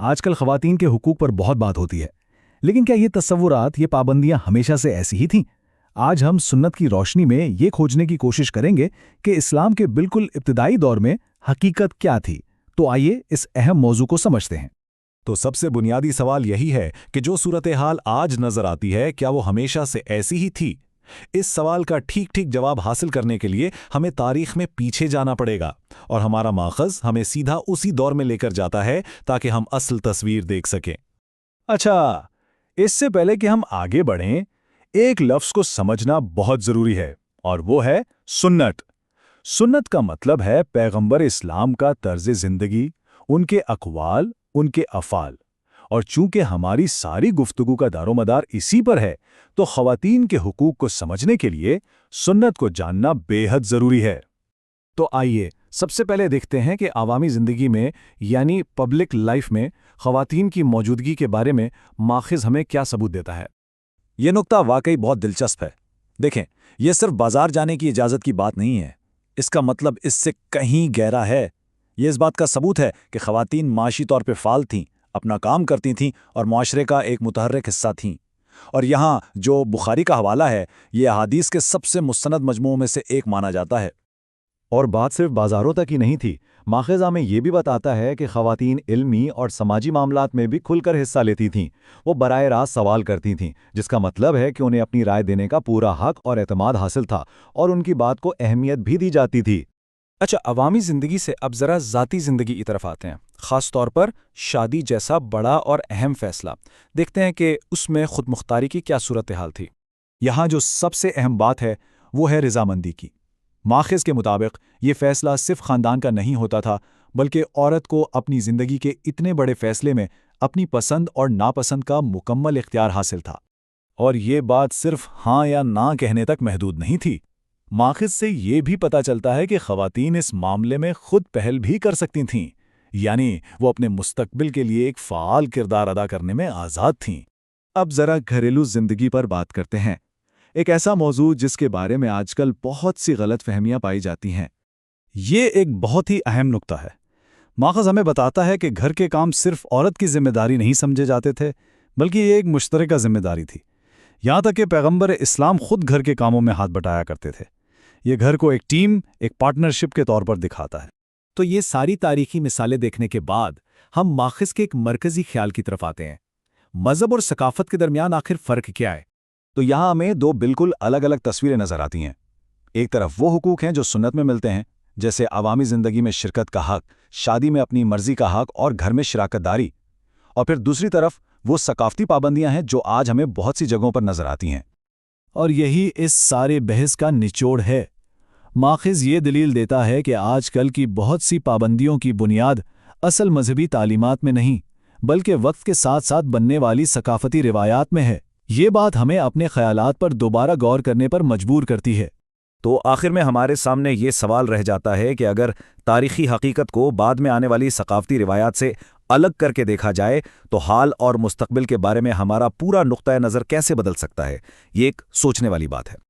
آج کل خواتین کے حقوق پر بہت بات ہوتی ہے، لیکن کیا یہ تصورات، یہ پابندیاں ہمیشہ سے ایسی ہی تھیں؟ آج ہم سنت کی روشنی میں یہ کھوجنے کی کوشش کریں گے کہ اسلام کے بالکل ابتدائی دور میں حقیقت کیا تھی۔ تو آئیے اس اہم موضوع کو سمجھتے ہیں۔ تو سب سے بنیادی سوال یہی ہے کہ جو صورتحال آج نظر آتی ہے کیا وہ ہمیشہ سے ایسی ہی تھی؟ اس سوال کا ٹھیک جواب حاصل کرنے کے لیے ہمیں تاریخ میں پیچھے جانا پڑے گا، اور ہمارا ماخذ ہمیں سیدھا اسی دور میں لے کر جاتا ہے تاکہ ہم اصل تصویر دیکھ سکیں۔ اچھا، اس سے پہلے کہ ہم آگے بڑھیں، ایک لفظ کو سمجھنا بہت ضروری ہے، اور وہ ہے سنت۔ سنت کا مطلب ہے پیغمبر اسلام کا طرز زندگی، ان کے اقوال، ان کے افعال۔ اور چونکہ ہماری ساری گفتگو کا دار و مدار اسی پر ہے، تو خواتین کے حقوق کو سمجھنے کے لیے سنت کو جاننا بے حد ضروری ہے۔ تو آئیے سب سے پہلے دیکھتے ہیں کہ عوامی زندگی میں، یعنی پبلک لائف میں، خواتین کی موجودگی کے بارے میں ماخذ ہمیں کیا ثبوت دیتا ہے۔ یہ نقطہ واقعی بہت دلچسپ ہے۔ دیکھیں، یہ صرف بازار جانے کی اجازت کی بات نہیں ہے، اس کا مطلب اس سے کہیں گہرا ہے۔ یہ اس بات کا ثبوت ہے کہ خواتین معاشی طور پہ فعال تھیں، اپنا کام کرتی تھیں اور معاشرے کا ایک متحرک حصہ تھیں۔ اور یہاں جو بخاری کا حوالہ ہے، یہ احادیث کے سب سے مستند مجموعوں میں سے ایک مانا جاتا ہے۔ اور بات صرف بازاروں تک ہی نہیں تھی، ماخذ ہمیں یہ بھی بتاتا ہے کہ خواتین علمی اور سماجی معاملات میں بھی کھل کر حصہ لیتی تھیں۔ وہ براہ راست سوال کرتی تھیں، جس کا مطلب ہے کہ انہیں اپنی رائے دینے کا پورا حق اور اعتماد حاصل تھا، اور ان کی بات کو اہمیت بھی دی جاتی تھی۔ اچھا، عوامی زندگی سے اب ذرا ذاتی زندگی کی طرف آتے ہیں، خاص طور پر شادی جیسا بڑا اور اہم فیصلہ۔ دیکھتے ہیں کہ اس میں خود مختاری کی کیا صورتحال تھی۔ یہاں جو سب سے اہم بات ہے وہ ہے رضامندی کی۔ ماخذ کے مطابق یہ فیصلہ صرف خاندان کا نہیں ہوتا تھا، بلکہ عورت کو اپنی زندگی کے اتنے بڑے فیصلے میں اپنی پسند اور ناپسند کا مکمل اختیار حاصل تھا۔ اور یہ بات صرف ہاں یا نہ کہنے تک محدود نہیں تھی۔ ماخذ سے یہ بھی پتہ چلتا ہے کہ خواتین اس معاملے میں خود پہل بھی کر سکتی تھیں، یعنی وہ اپنے مستقبل کے لیے ایک فعال کردار ادا کرنے میں آزاد تھیں۔ اب ذرا گھریلو زندگی پر بات کرتے ہیں، ایک ایسا موضوع جس کے بارے میں آج کل بہت سی غلط فہمیاں پائی جاتی ہیں۔ یہ ایک بہت ہی اہم نقطہ ہے۔ ماخذ ہمیں بتاتا ہے کہ گھر کے کام صرف عورت کی ذمہ داری نہیں سمجھے جاتے تھے، بلکہ یہ ایک مشترکہ ذمہ داری تھی۔ یہاں تک کہ پیغمبر اسلام خود گھر کے کاموں میں ہاتھ بٹایا کرتے تھے۔ یہ گھر کو ایک ٹیم، ایک پارٹنرشپ کے طور پر دکھاتا ہے۔ تو یہ ساری تاریخی مثالیں دیکھنے کے بعد ہم ماخذ کے ایک مرکزی خیال کی طرف آتے ہیں۔ مذہب اور ثقافت کے درمیان آخر فرق کیا ہے؟ تو یہاں ہمیں دو بالکل الگ الگ تصویریں نظر آتی ہیں۔ ایک طرف وہ حقوق ہیں جو سنت میں ملتے ہیں، جیسے عوامی زندگی میں شرکت کا حق، شادی میں اپنی مرضی کا حق اور گھر میں شراکت داری۔ اور پھر دوسری طرف وہ ثقافتی پابندیاں ہیں جو آج ہمیں بہت سی جگہوں پر نظر آتی ہیں۔ اور یہی اس سارے بحث کا نچوڑ ہے۔ ماخذ یہ دلیل دیتا ہے کہ آج کل کی بہت سی پابندیوں کی بنیاد اصل مذہبی تعلیمات میں نہیں، بلکہ وقت کے ساتھ ساتھ بننے والی ثقافتی روایات میں ہے۔ یہ بات ہمیں اپنے خیالات پر دوبارہ غور کرنے پر مجبور کرتی ہے۔ تو آخر میں ہمارے سامنے یہ سوال رہ جاتا ہے کہ اگر تاریخی حقیقت کو بعد میں آنے والی ثقافتی روایات سے الگ کر کے دیکھا جائے تو حال اور مستقبل کے بارے میں ہمارا پورا نقطہ نظر کیسے بدل سکتا ہے؟ یہ ایک سوچنے والی بات ہے۔